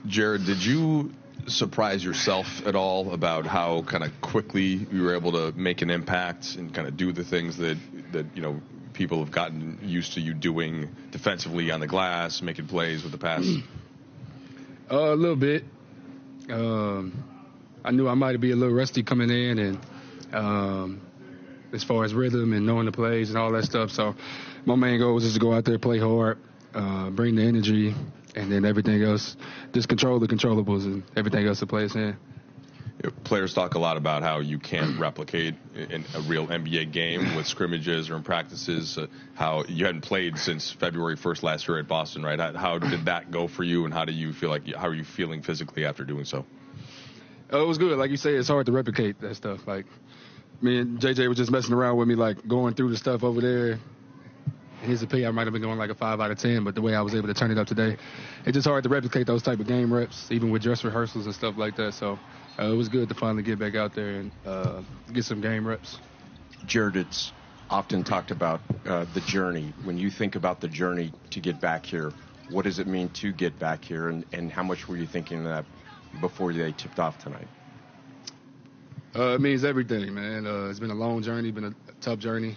Jared, did you surprise yourself at all about how kind of quickly you were able to make an impact and kind of do the things that people have gotten used to you doing defensively on the glass, making plays with the pass? A little bit. I knew I might be a little rusty coming in, and as far as rhythm and knowing the plays and all that stuff. So my main goal was just to go out there, play hard, bring the energy, and then everything else, just control the controllables, and everything else to play its in. Players talk a lot about how you can't replicate in a real NBA game with scrimmages or in practices, how you hadn't played since February 1st last year at Boston, right? How did that go for you, and how are you feeling physically after doing so? It was good. Like you say, it's hard to replicate that stuff. Like, me and JJ were just messing around with me, like going through the stuff over there. In his opinion, I might have been going like a 5 out of 10, but the way I was able to turn it up today, it's just hard to replicate those type of game reps, even with dress rehearsals and stuff like that. So it was good to finally get back out there and get some game reps. Jared, it's often talked about the journey. When you think about the journey to get back here, what does it mean to get back here, and how much were you thinking of that before they tipped off tonight? It means everything, man. It's been a long journey, been a tough journey.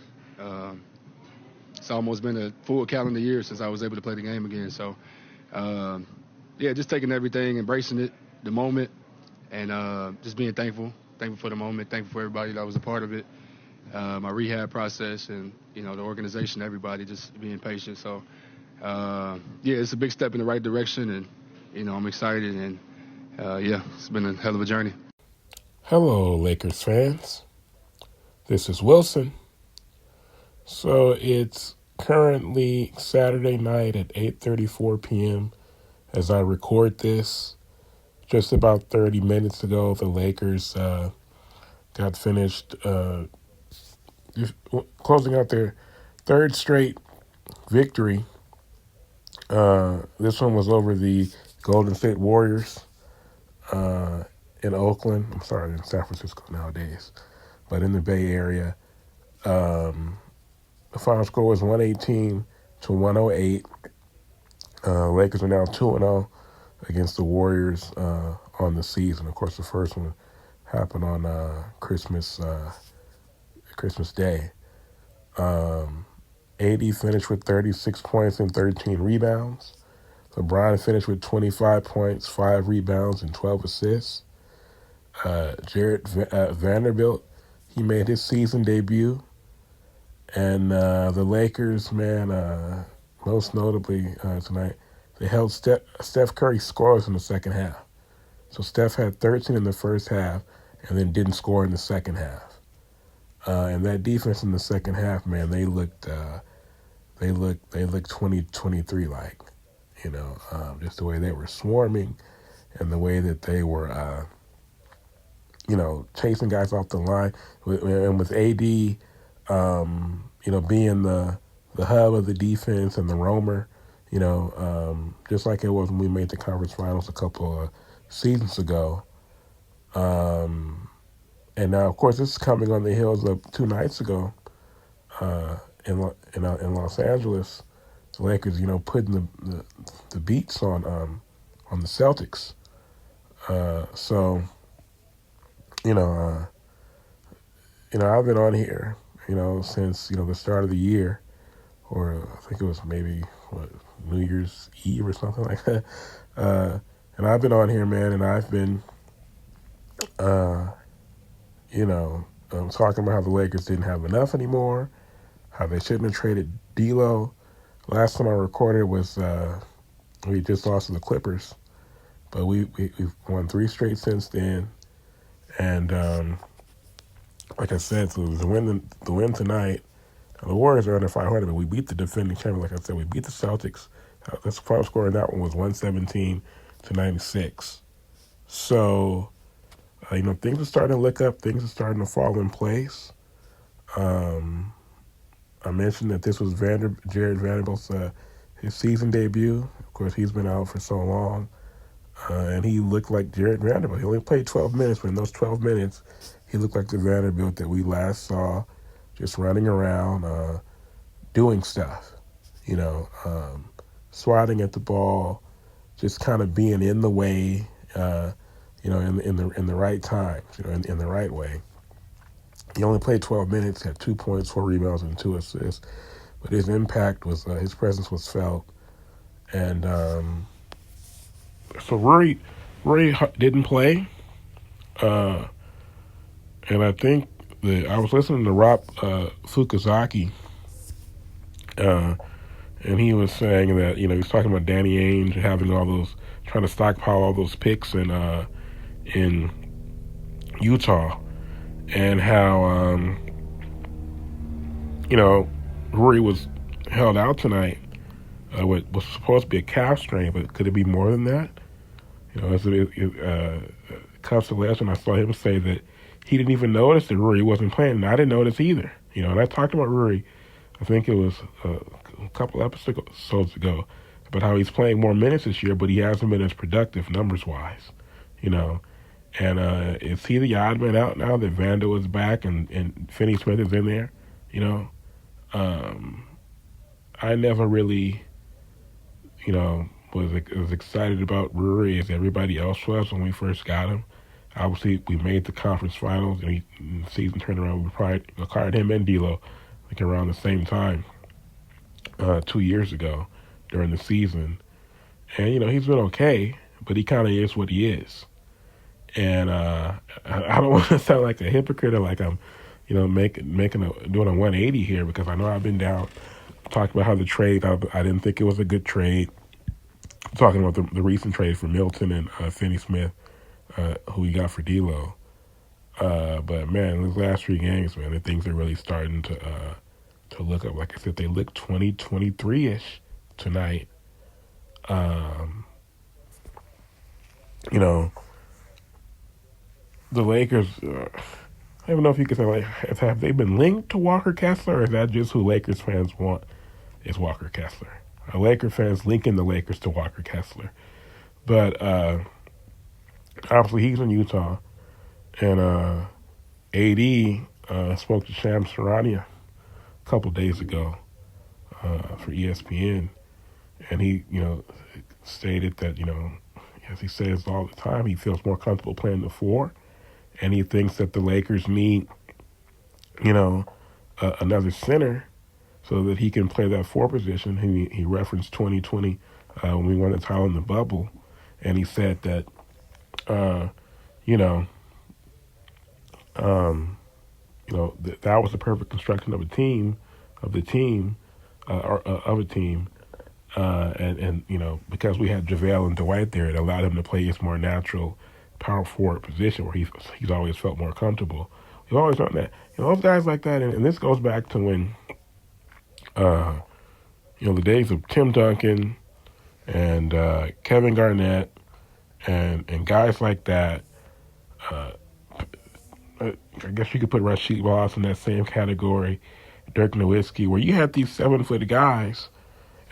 It's almost been a full calendar year since I was able to play the game again. So, just taking everything, embracing it, the moment, and just being thankful for the moment, thankful for everybody that was a part of it, my rehab process, and, the organization, everybody just being patient. So, it's a big step in the right direction, and, I'm excited, and, it's been a hell of a journey. Hello, Lakers fans. This is Wilson. So it's currently Saturday night at 8:34 p.m. as I record this. Just about 30 minutes ago, the Lakers got finished closing out their third straight victory. This one was over the Golden State Warriors in Oakland. I'm sorry, in San Francisco nowadays, but in the Bay Area. The final score was 118-108. Lakers are now 2-0 against the Warriors on the season. Of course, the first one happened on Christmas Day. AD finished with 36 points and 13 rebounds. LeBron finished with 25 points, 5 rebounds, and 12 assists. Jared Vanderbilt, he made his season debut. And the Lakers, man, most notably tonight, they held Steph Curry scoreless in the second half. So Steph had 13 in the first half and then didn't score in the second half. And that defense in the second half, man, they looked 2023 like, just the way they were swarming and the way that they were, chasing guys off the line. And with AD, being the hub of the defense and the roamer, just like it was when we made the conference finals a couple of seasons ago. And now, of course, this is coming on the heels of 2 nights ago in Los Angeles. The Lakers, putting the beats on the Celtics. I've been on here, since, the start of the year, or I think it was maybe, New Year's Eve or something like that. And I've been on here, man, and I've been, talking about how the Lakers didn't have enough anymore, how they shouldn't have traded D'Lo. Last time I recorded was, we just lost to the Clippers, but we've won 3 straight since then. And, like I said, so the win tonight, the Warriors are under 500, but we beat the defending champion. Like I said, we beat the Celtics. The final score in that one was 117-96. So, things are starting to look up. Things are starting to fall in place. I mentioned that this was Jared Vanderbilt's his season debut. Of course, he's been out for so long. And he looked like Jared Vanderbilt. He only played 12 minutes, but in those 12 minutes, he looked like the Vanderbilt that we last saw, just running around, doing stuff, swatting at the ball, just kind of being in the way, in the right times, in the right way. He only played 12 minutes, had 2 points, 4 rebounds, and 2 assists. But his impact was, his presence was felt. And so Rui didn't play. And I think I was listening to Rob Fukuzaki, and he was saying that, he was talking about Danny Ainge having trying to stockpile all those picks in Utah, and how, Rui was held out tonight. What was supposed to be a calf strain, but could it be more than that? As it comes to last, and I saw him say that he didn't even notice that Rui wasn't playing, and I didn't notice either. And I talked about Rui, I think it was a couple episodes ago, about how he's playing more minutes this year, but he hasn't been as productive numbers-wise, And is he the odd man out now that Vando is back and Finney Smith is in there? I never really, was as excited about Rui as everybody else was when we first got him. Obviously, we made the conference finals, and the season turned around. We probably acquired him and D'Lo, around the same time, 2 years ago during the season. And, he's been okay, but he kind of is what he is. And I don't want to sound like a hypocrite or like I'm, doing a 180 here, because I know I've been down talking about how the trade, I didn't think it was a good trade. Talking about the recent trade for Milton and Finney Smith, who we got for D'Lo. But man, these last 3 games, man, the things are really starting to look up. Like I said, they look 2023-ish tonight. The Lakers, I don't know if you could say, have they been linked to Walker Kessler, or is that just who Lakers fans want is Walker Kessler? Laker fans linking the Lakers to Walker Kessler. But obviously he's in Utah, and AD spoke to Shams Charania a couple days ago for ESPN, and he, stated that, as he says all the time, he feels more comfortable playing the 4, and he thinks that the Lakers need, another center so that he can play that 4 position. He referenced 2020 when we won the title in the bubble, and he said that, that was the perfect construction of a team, and because we had JaVale and Dwight there, it allowed him to play his more natural power forward position where he's always felt more comfortable. We've always done that. Those guys like that, and this goes back to when, the days of Tim Duncan and Kevin Garnett and guys like that. I guess you could put Rasheed Wallace in that same category, Dirk Nowitzki, where you had these 7-foot guys,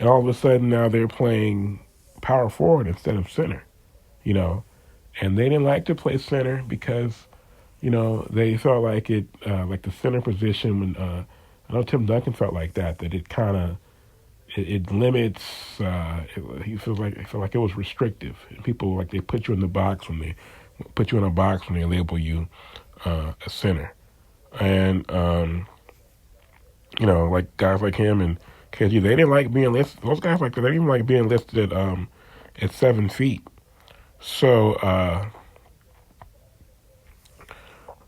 and all of a sudden now they're playing power forward instead of center, and they didn't like to play center because, they felt like it, like the center position, when I know Tim Duncan felt like that it kind of, it limits, he felt like it was restrictive. People, like, they put you in a box when they label you a center. And, like guys like him and KG, they didn't like being listed. Those guys like that, they didn't like being listed at 7 feet. So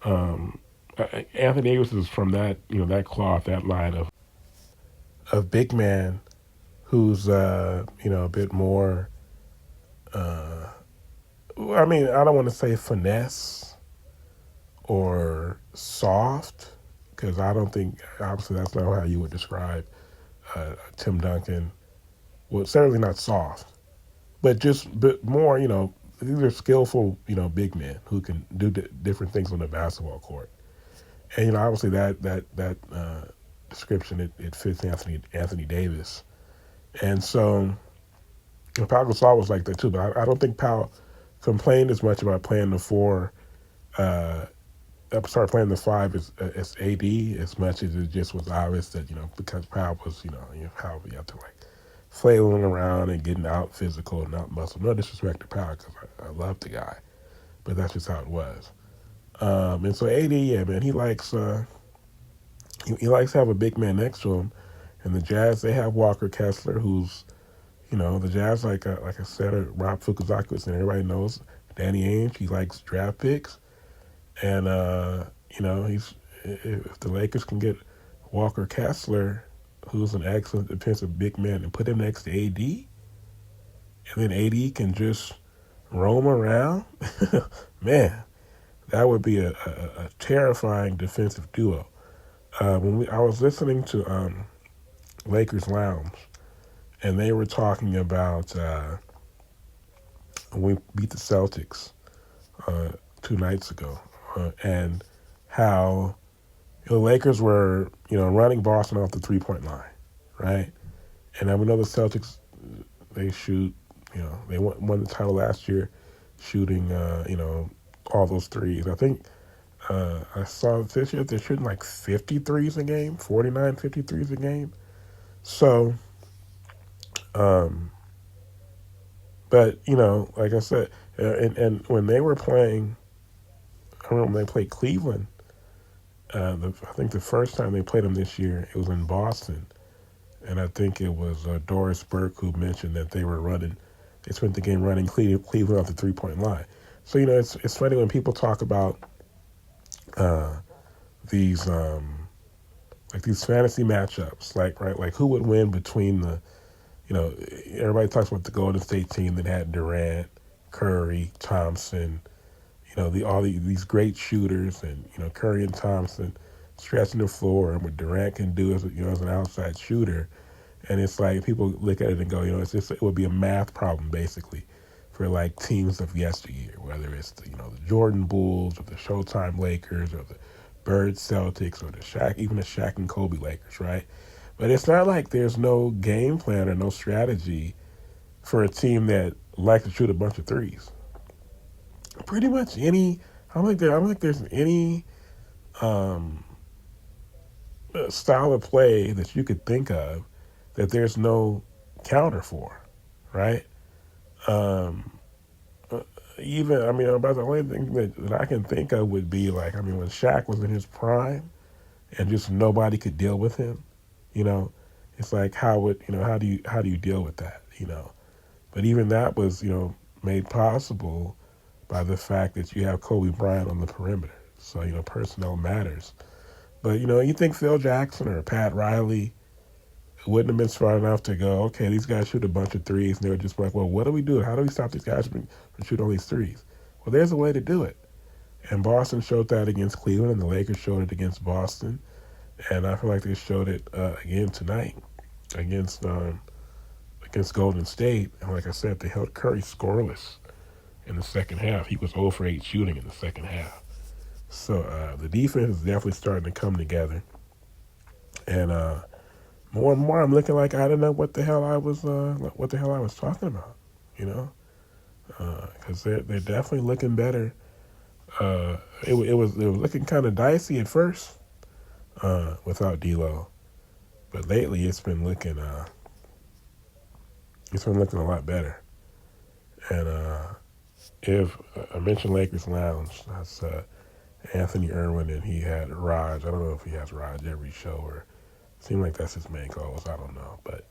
Anthony Davis is from that, that cloth, that line of big man who's a bit more. I don't want to say finesse or soft, because I don't think, obviously that's not how you would describe Tim Duncan. Well, certainly not soft, but more, these are skillful, big men who can do different things on the basketball court. And, obviously that description, it fits Anthony Davis. And so Pau Gasol was like that too, but I don't think Pau complained as much about playing the 4, started playing the 5 as AD, as much as it just was obvious that, because Pau was, how you have to flailing around and getting out physical and out muscle. No disrespect to Powell, because I love the guy, but that's just how it was. And so AD, yeah, man, he likes he likes to have a big man next to him. And the Jazz, they have Walker Kessler, who's, the Jazz, like I said, Rob Fukuzakis, and everybody knows Danny Ainge. He likes draft picks, and he's if the Lakers can get Walker Kessler, who's an excellent defensive big man, and put him next to AD, and then AD can just roam around, man, that would be a terrifying defensive duo. I was listening to Lakers Lounge, and they were talking about when we beat the Celtics 2 nights ago, and how the Lakers were, running Boston off the 3-point line, right? And then we know the Celtics, they shoot, they won the title last year shooting, all those threes. I think I saw this year they're shooting like 53s a game, 49, 53s a game. So, but, like I said, and when they were playing, I remember when they played Cleveland, I think the first time they played them this year, it was in Boston. And I think it was Doris Burke who mentioned that they spent the game running Cleveland off the 3-point line. So, it's funny when people talk about these fantasy matchups, like who would win between everybody talks about the Golden State team that had Durant, Curry, Thompson, these great shooters, and Curry and Thompson stretching the floor, and what Durant can do as an outside shooter, and it's like people look at it and go, it would be a math problem basically for like teams of yesteryear, whether it's the Jordan Bulls or the Showtime Lakers or the Bird Celtics or the Shaq and Kobe Lakers, right? But it's not like there's no game plan or no strategy for a team that likes to shoot a bunch of threes. Pretty much I don't think there's any style of play that you could think of that there's no counter for, right? About the only thing that I can think of would be when Shaq was in his prime and just nobody could deal with him, it's like how do you deal with that, But even that was, made possible by the fact that you have Kobe Bryant on the perimeter. So, personnel matters. But, you think Phil Jackson or Pat Riley wouldn't have been smart enough to go, okay, these guys shoot a bunch of threes, and they were just like, well, what do we do? How do we stop these guys from shooting all these threes? Well, there's a way to do it. And Boston showed that against Cleveland, and the Lakers showed it against Boston. And I feel like they showed it again tonight against Golden State. And like I said, they held Curry scoreless in the second half. He was 0 for 8 shooting in the second half. So the defense is definitely starting to come together. And more and more, I'm looking like I don't know what the hell I was talking about, because they're definitely looking better. It was looking kind of dicey at first without D'Lo, but lately it's been looking a lot better. And if I mentioned Lakers Lounge, that's Anthony Irwin, and he had Raj. I don't know if he has Raj every show or. Seems like that's his main goals. I don't know, but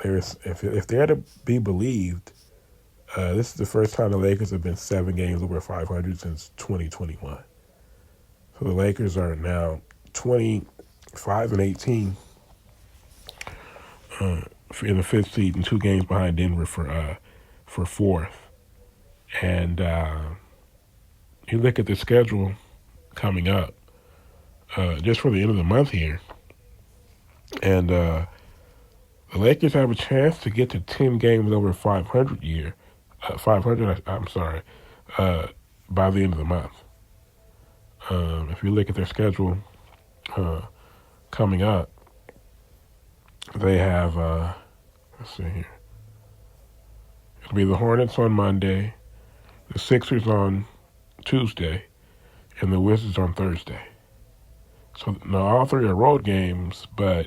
if they're to be believed, this is the first time the Lakers have been 7 games over 500 since 2021. So the Lakers are now 25-18 in the 5th seed and 2 games behind Denver for 4th. And you look at the schedule coming up just for the end of the month here. And the Lakers have a chance to get to 10 games over 500 by the end of the month. If you look at their schedule coming up, they have, let's see here. It'll be the Hornets on Monday, the Sixers on Tuesday, and the Wizards on Thursday. So now all 3 are road games, but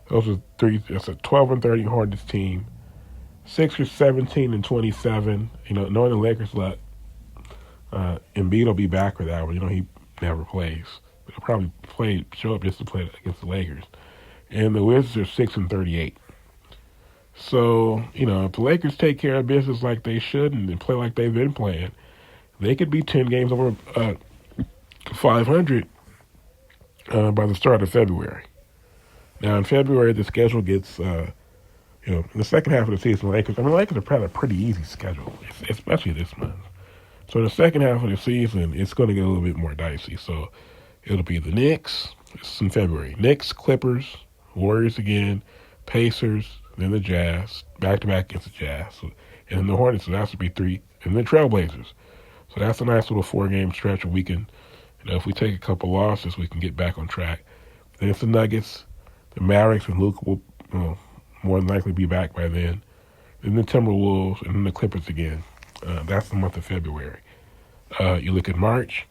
Those are three. That's a 12-30 Hornets team. Sixers 17-27. Knowing the Lakers' luck, Embiid will be back for that one. He never plays. He'll probably show up just to play against the Lakers. And the Wizards are 6-38. So, if the Lakers take care of business like they should and play like they've been playing, they could be 10 games over 500 by the start of February. Now, in February, the schedule gets, in the second half of the season, the Lakers have had a pretty easy schedule, especially this month. So in the second half of the season, it's going to get a little bit more dicey. So it'll be the Knicks. This is in February. Knicks, Clippers, Warriors again, Pacers, then the Jazz, back-to-back against the Jazz. And then the Hornets, so that's to be 3. And then Trailblazers. So that's a nice little 4-game stretch where we can, if we take a couple losses, we can get back on track. Then it's the Nuggets, the Mavericks, and Luka will more than likely be back by then. Then the Timberwolves, and then the Clippers again. That's the month of February. You look at March,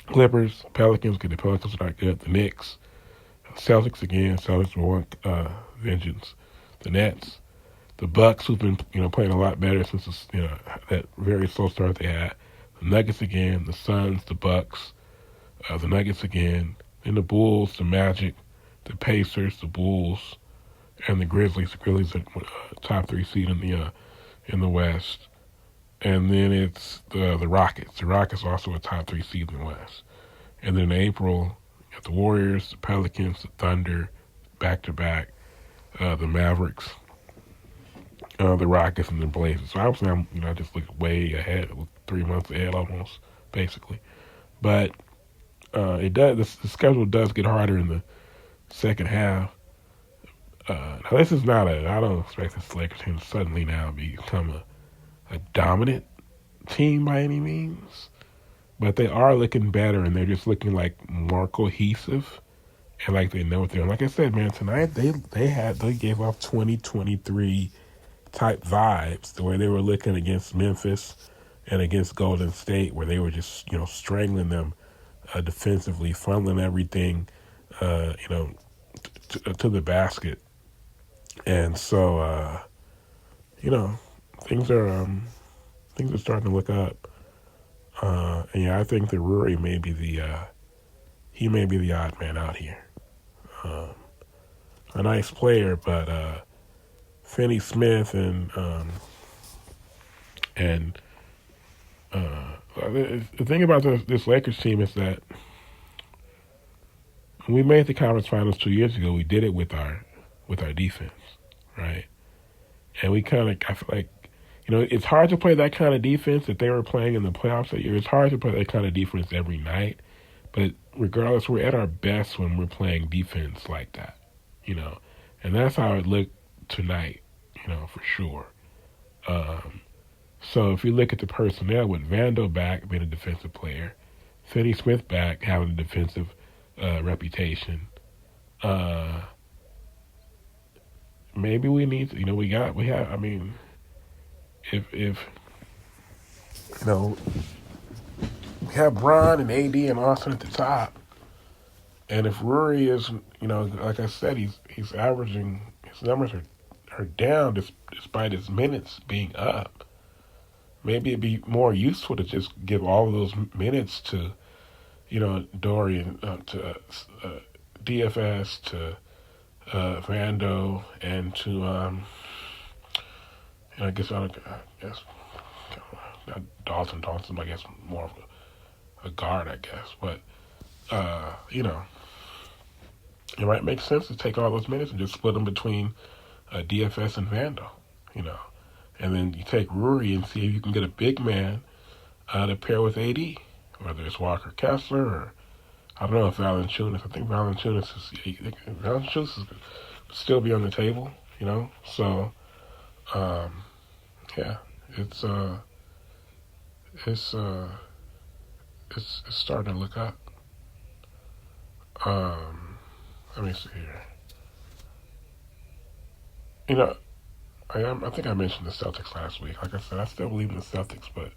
Clippers, Pelicans, because the Pelicans are not good. The Knicks, Celtics again. Celtics will want vengeance. The Nets, the Bucks, who've been playing a lot better since that very slow start they had. The Nuggets again. The Suns, the Bucks, the Nuggets again. Then the Bulls, the Magic, the Pacers, the Bulls, and the Grizzlies. The Grizzlies are top 3 seed in the West. And then it's the Rockets. The Rockets also a top 3 seed in the West. And then in April, you got the Warriors, the Pelicans, the Thunder, back-to-back, the Mavericks, the Rockets, and the Blazers. So obviously, I just look way ahead, 3 months ahead almost, basically. But the schedule does get harder in the second half. Now this is not I don't expect this Lakers team to suddenly now become a dominant team by any means, but they are looking better, and they're just looking like more cohesive and like they know what they're doing. Like I said, man, tonight they gave off 2023 type vibes the way they were looking against Memphis and against Golden State, where they were just strangling them defensively, funneling everything to the basket, and so things are starting to look up, and I think that Rui may be the odd man out here. A nice player, but Finney Smith and the thing about this Lakers team is that when we made the conference finals 2 years ago, we did it with our defense, right? And we kind of, I feel like, it's hard to play that kind of defense that they were playing in the playoffs that year. It's hard to play that kind of defense every night. But regardless, we're at our best when we're playing defense like that, And that's how it looked tonight, for sure. So if you look at the personnel with Vando back being a defensive player, Finney Smith back having a defensive reputation, maybe we need to, we have, I mean, if we have Bron and AD and Austin at the top, and if Rui is, like I said, he's averaging, his numbers are down despite his minutes being up. Maybe it'd be more useful to just give all of those minutes to, Dorian, to DFS, to Vando, and to I guess Dalton. I guess more of a guard, I guess. But it might make sense to take all those minutes and just split them between DFS and Vando, and then you take Rui and see if you can get a big man to pair with AD, whether it's Walker Kessler or I don't know if Valanciunas. I think Valanciunas will still be on the table, So, yeah, it's starting to look up. Let me see here. I think I mentioned the Celtics last week. Like I said, I still believe in the Celtics, but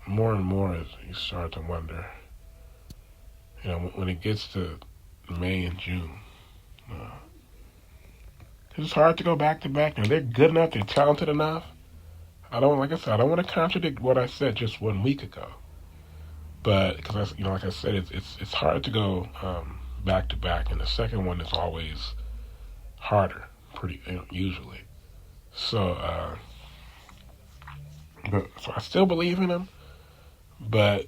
more and more as you start to wonder, when it gets to May and June, It's hard to go back to back. Now they're good enough. They're talented enough. I don't want to contradict what I said just 1 week ago. But because like I said, it's hard to go back to back, and the second one is always harder, usually. So, so I still believe in them, but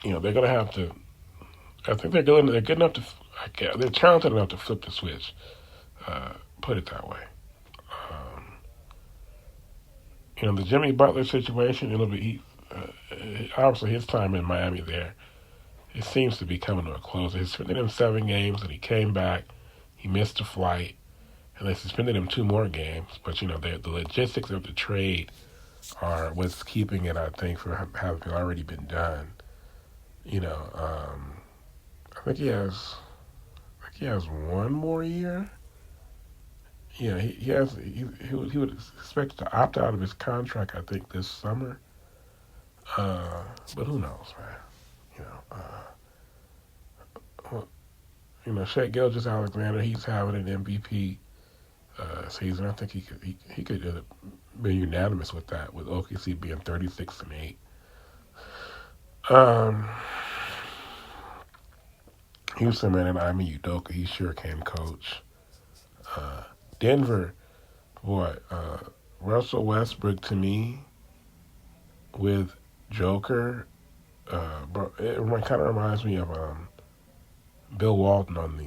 they're gonna have to. I think they're good. They're good enough to. They're talented enough to flip the switch. Put it that way. The Jimmy Butler situation. It'll be obviously his time in Miami there. It seems to be coming to a close. They suspended him 7 games, and he came back. He missed a flight, and they suspended him 2 more games. But the logistics of the trade are what's keeping it, I think, from having already been done. I think he has 1 more year. Yeah, he has. He would expect to opt out of his contract, I think, this summer. But who knows, man? Shai Gilgeous-Alexander, he's having an MVP season. I think he could be unanimous with that, with OKC being 36-8. Houston, man, and Ime Udoka, he sure can coach. Denver, boy, Russell Westbrook to me with Joker, it kind of reminds me of Bill Walton on the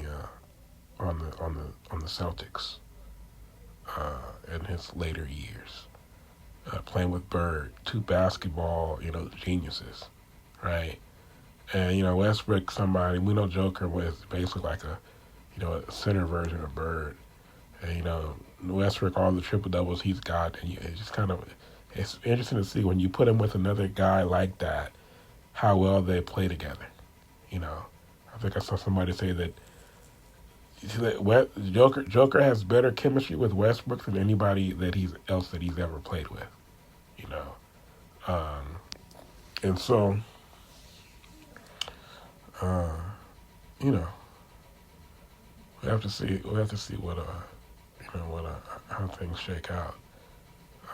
Celtics in his later years, playing with Bird, 2 basketball geniuses, right? And Westbrook, somebody we know Joker was basically like a center version of Bird, and Westbrook, all the triple doubles he's got, and it's just it's interesting to see when you put him with another guy like that, how well they play together. I think I saw somebody say that Joker has better chemistry with Westbrook than anybody that he's ever played with. And so, we have to see what how things shake out.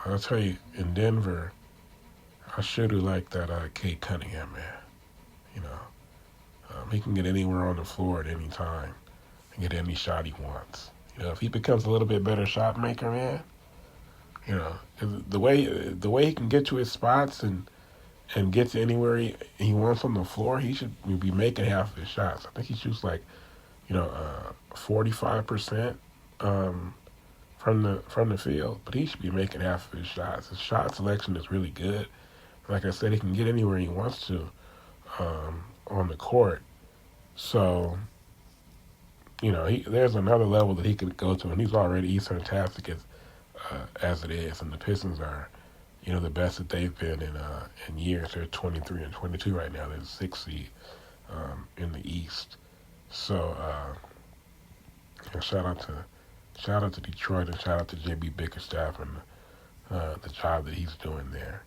I'll tell you, in Denver, I sure do like that Kate Cunningham, man. He can get anywhere on the floor at any time and get any shot he wants. If he becomes a little bit better shot maker, man, the way he can get to his spots and get to anywhere he wants on the floor, he should be making half of his shots. I think he shoots 45% from the field, but he should be making half of his shots. His shot selection is really good. Like I said, he can get anywhere he wants to on the court. So, there's another level that he could go to, and he's fantastic as it is. And the Pistons are, the best that they've been in years. They're 23-22 right now. They're the 6th seed in the East. So, shout out to Detroit, and shout out to JB Bickerstaff and the job that he's doing there.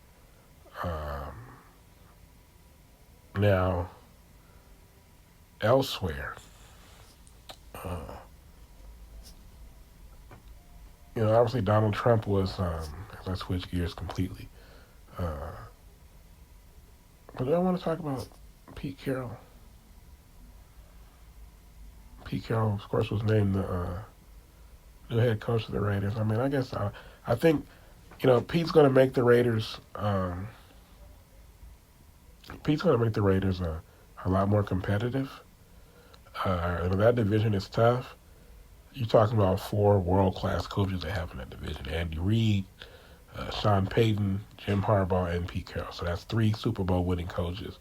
Now, elsewhere, obviously Donald Trump was, let's switch gears completely. But I want to talk about Pete Carroll. Pete Carroll, of course, was named the new head coach of the Raiders. I mean, I think, Pete's going to make the Raiders. Pete's going to make the Raiders a lot more competitive. That division is tough. You're talking about 4 world-class coaches they have in that division: Andy Reid, Sean Payton, Jim Harbaugh, and Pete Carroll. So that's 3 Super Bowl winning coaches,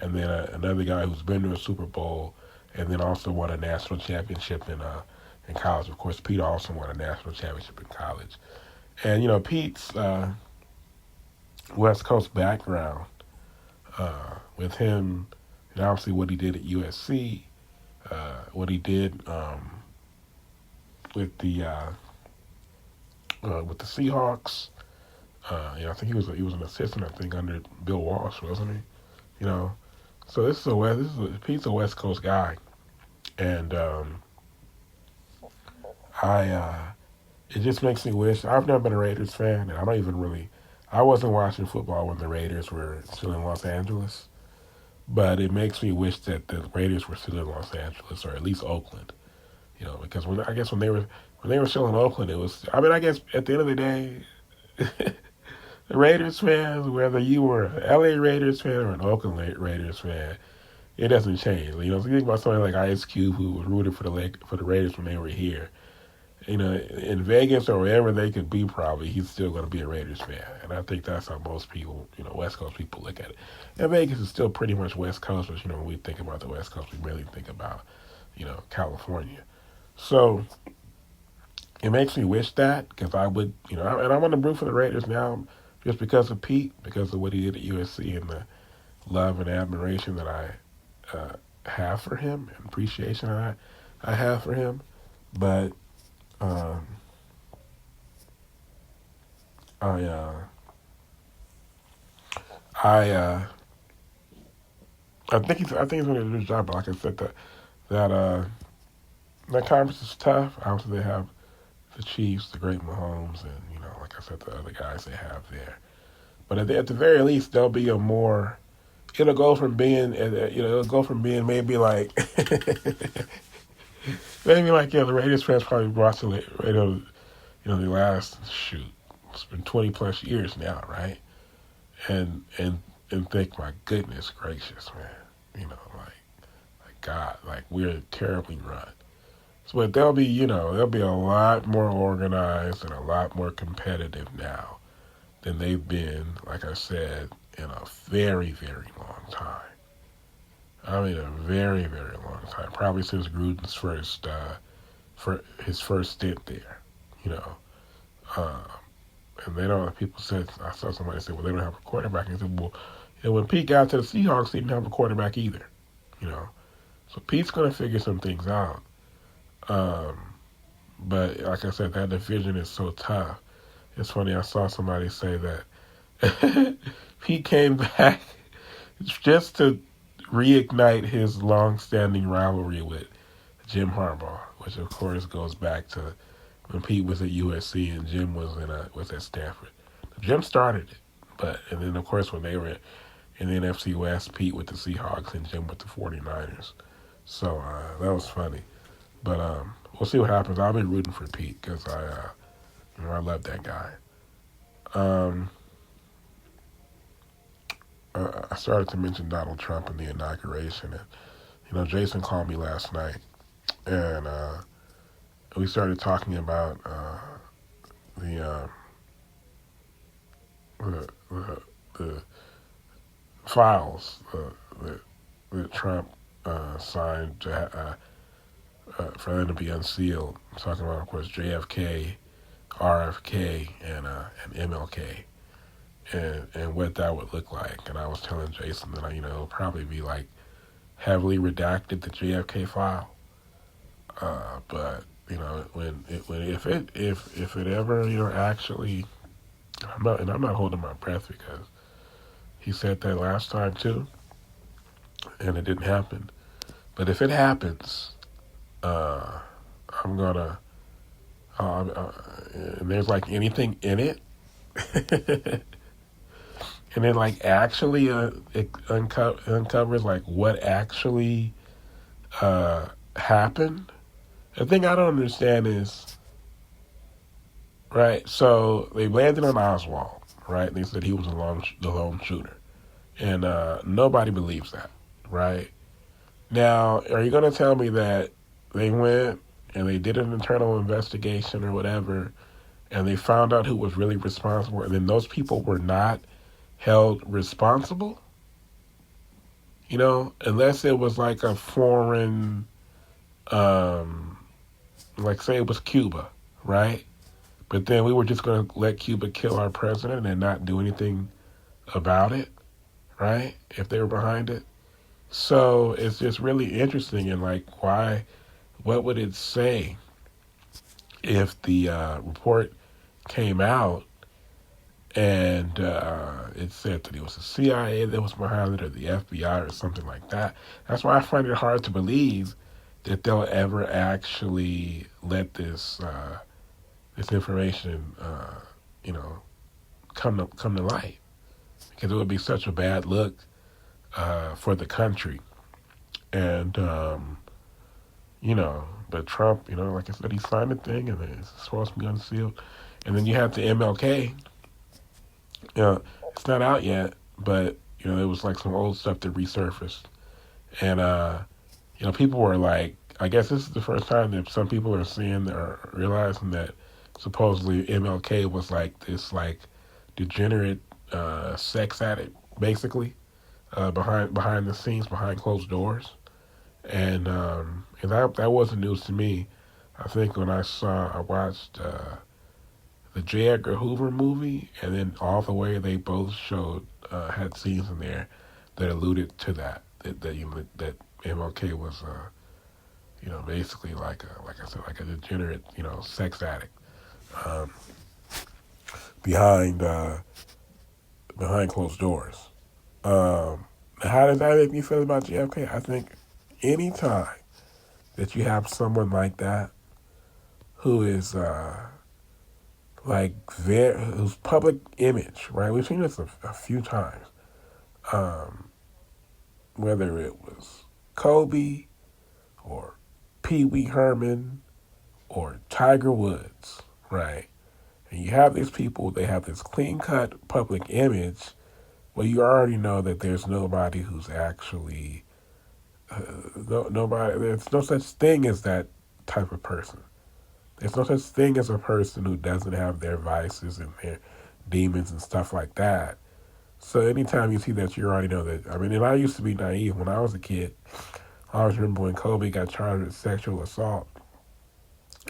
and then another guy who's been to a Super Bowl and then also won a national championship in college. Of course, Pete also won a national championship in college. And Pete's West Coast background, with him, and obviously what he did at USC, what he did with the Seahawks. I think he was an assistant, I think, under Bill Walsh, wasn't he? So Pete's a West Coast guy, and it just makes me wish. I've never been a Raiders fan, and I don't even really. I wasn't watching football when the Raiders were still in Los Angeles, but it makes me wish that the Raiders were still in Los Angeles or at least Oakland. Because when they were still in Oakland, it was. I mean, I guess at the end of the day, the Raiders fans, whether you were an LA Raiders fan or an Oakland Raiders fan, it doesn't change. So you think about somebody like Ice Cube who was rooted for the Raiders when they were here. In Vegas or wherever they could be, probably he's still going to be a Raiders fan, and I think that's how most people, West Coast people look at it. And Vegas is still pretty much West Coast, but when we think about the West Coast, we really think about, California. So it makes me wish that because I would, and I want to root for the Raiders now just because of Pete, because of what he did at USC and the love and admiration that I have for him and appreciation that I have for him. But I think he's going to do a good job. But like I said, that conference is tough. Obviously, they have the Chiefs, the great Mahomes, and like I said, the other guys they have there. But at the very least, there'll be a more. It'll go from being, maybe like, the Raiders fans probably watched the Raiders, the last it's been 20 plus years now, right? And think, my goodness gracious, man, like God, like we're terribly run. So, but they'll be a lot more organized and a lot more competitive now than they've been, like I said, in a very, very long time. I mean, a very, very long time. Probably since Gruden's first stint there, And they don't. People said, I saw somebody say, well, they don't have a quarterback. And I said, well, when Pete got to the Seahawks, he didn't have a quarterback either, So Pete's going to figure some things out. But like I said, that division is so tough. It's funny, I saw somebody say that Pete came back just to reignite his long-standing rivalry with Jim Harbaugh, which of course goes back to when Pete was at USC and Jim was at Stanford. Jim started it, and then of course when they were in the NFC West, Pete with the Seahawks and Jim with the 49ers. So that was funny. But we'll see what happens. I'll be rooting for Pete because I love that guy. I started to mention Donald Trump in the inauguration, and Jason called me last night, and we started talking about the files that Trump signed for them to be unsealed. I'm talking about, of course, JFK, RFK, and MLK, and what that would look like. And I was telling Jason that it'll probably be like heavily redacted, the JFK file. But if it ever actually, I'm not holding my breath because he said that last time too, and it didn't happen. But if it happens, I'm gonna. And there's like anything in it, and then like actually it uncovers like what actually happened. The thing I don't understand is, right? So they landed on Oswald, right? They said he was the lone shooter, and nobody believes that, right? Now, are you going to tell me that they went and they did an internal investigation or whatever, and they found out who was really responsible, and then those people were not held responsible? Unless it was like a foreign, like say it was Cuba, right? But then we were just going to let Cuba kill our president and not do anything about it, right? If they were behind it. So it's just really interesting, and like, what would it say if the report came out and it said that it was the CIA that was behind it or the FBI or something like that? That's why I find it hard to believe that they'll ever actually let this this information, come to light, because it would be such a bad look for the country. And but Trump, like I said, he signed the thing, and it's supposed to be unsealed. And then you have the MLK. It's not out yet, but it was like some old stuff that resurfaced, and people were like, I guess this is the first time that some people are seeing or realizing that supposedly MLK was like this like degenerate sex addict, basically, behind the scenes, behind closed doors, and that wasn't news to me. I think when I watched the J. Edgar Hoover movie, and then all the way they both showed had scenes in there that alluded to that MLK was basically like I said, like a degenerate sex addict behind closed doors. How does that make me feel about JFK? I think any time that you have someone like that who is whose public image, right? We've seen this a few times. Whether it was Kobe or Pee Wee Herman or Tiger Woods, right? And you have these people, they have this clean-cut public image. Well, you already know that there's nobody who's actually nobody. There's no such thing as that type of person. There's no such thing as a person who doesn't have their vices and their demons and stuff like that. So anytime you see that, you already know that. I mean, and I used to be naive when I was a kid. I always remember when Kobe got charged with sexual assault,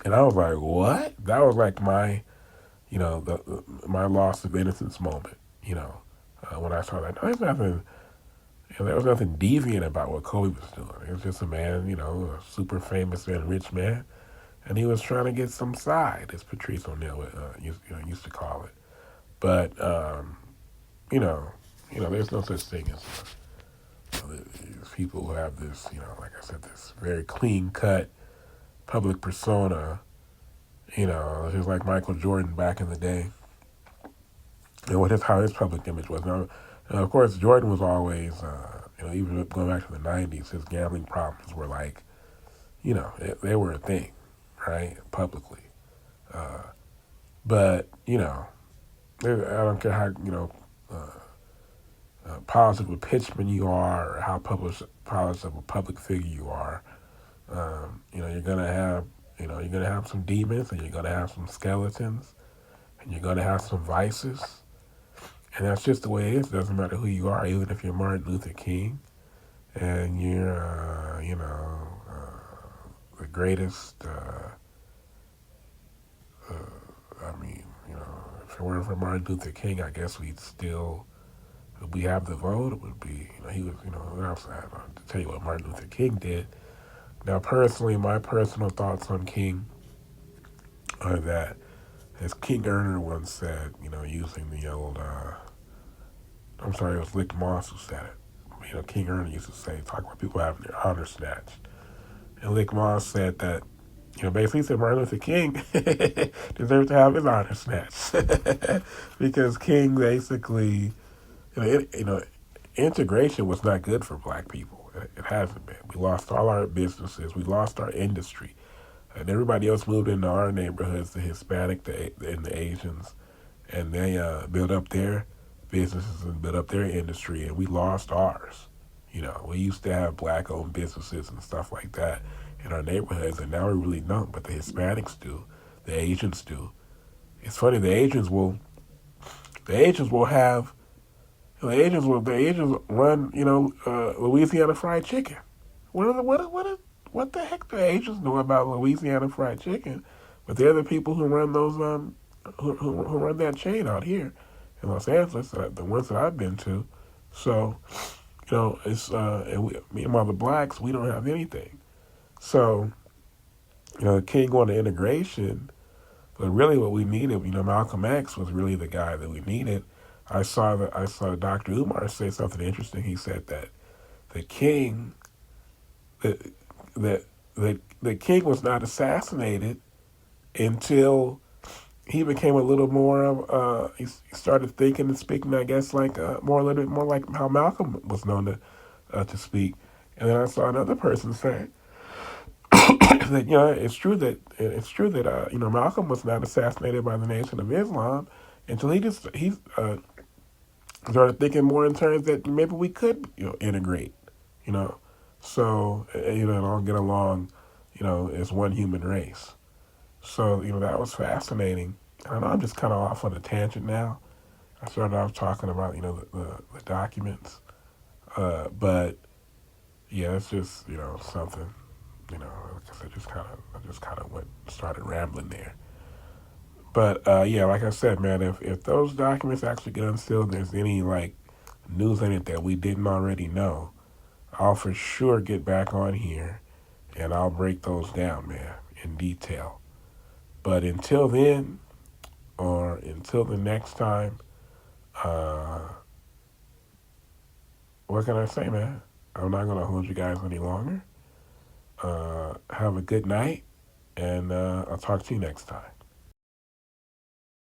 and I was like, "What?" That was like my, my loss of innocence moment. When I saw that, there's nothing. There was nothing deviant about what Kobe was doing. He was just a man, a super famous man, rich man, and he was trying to get some side, as Patrice O'Neal used to call it. But there's no such thing as these people who have this, like I said, this very clean cut public persona. Just like Michael Jordan back in the day, and how his public image was. Now, of course, Jordan was always, even going back to the '90s, his gambling problems were like, they were a thing, right, publicly. But I don't care how positive a pitchman you are, or how positive of a public figure you are. You're gonna have some demons, and you're gonna have some skeletons, and you're gonna have some vices, and that's just the way it is. It doesn't matter who you are, even if you're Martin Luther King, and you're the greatest. If it weren't for Martin Luther King, I guess we have the vote. It would be, he was, to tell you what Martin Luther King did. Now, personally, my personal thoughts on King are that, as King Erner once said, using the old, it was Lick Moss who said it. King Erner used to talk about people having their honor snatched. And Lick Moss said that, basically said Martin Luther King deserved to have his honor snatched. Because King basically, integration was not good for black people. It hasn't been. We lost all our businesses. We lost our industry. And everybody else moved into our neighborhoods, the Hispanic and the Asians, and they built up their businesses and built up their industry, and we lost ours. We used to have black-owned businesses and stuff like that in our neighborhoods, and now we really don't, but the Hispanics do, the Asians do. It's funny, the Asians will have, the Asians run, Louisiana Fried Chicken. What the heck do Asians know about Louisiana Fried Chicken? But they're the people who run those, who run that chain out here in Los Angeles, the ones that I've been to. So, it's, me and all the blacks, we don't have anything. So, King wanted integration, but really what we needed, Malcolm X was really the guy that we needed. I saw Dr. Umar say something interesting. He said that the King, that the king was not assassinated until he became a little more of he started thinking and speaking, I guess, like a little bit more like how Malcolm was known to speak. And then I saw another person say that it's true that Malcolm was not assassinated by the Nation of Islam until he started thinking more in terms that maybe we could integrate, you know, so and all get along, as one human race. So that was fascinating. I know I'm just kind of off on a tangent now. I started off talking about the documents, but yeah, it's just something. Because I just kind of started rambling there. But yeah, like I said, man, if those documents actually get unsealed, and there's any like news in it that we didn't already know, I'll for sure get back on here and I'll break those down, man, in detail. But until then, or until the next time, what can I say, man? I'm not going to hold you guys any longer. Have a good night, and I'll talk to you next time.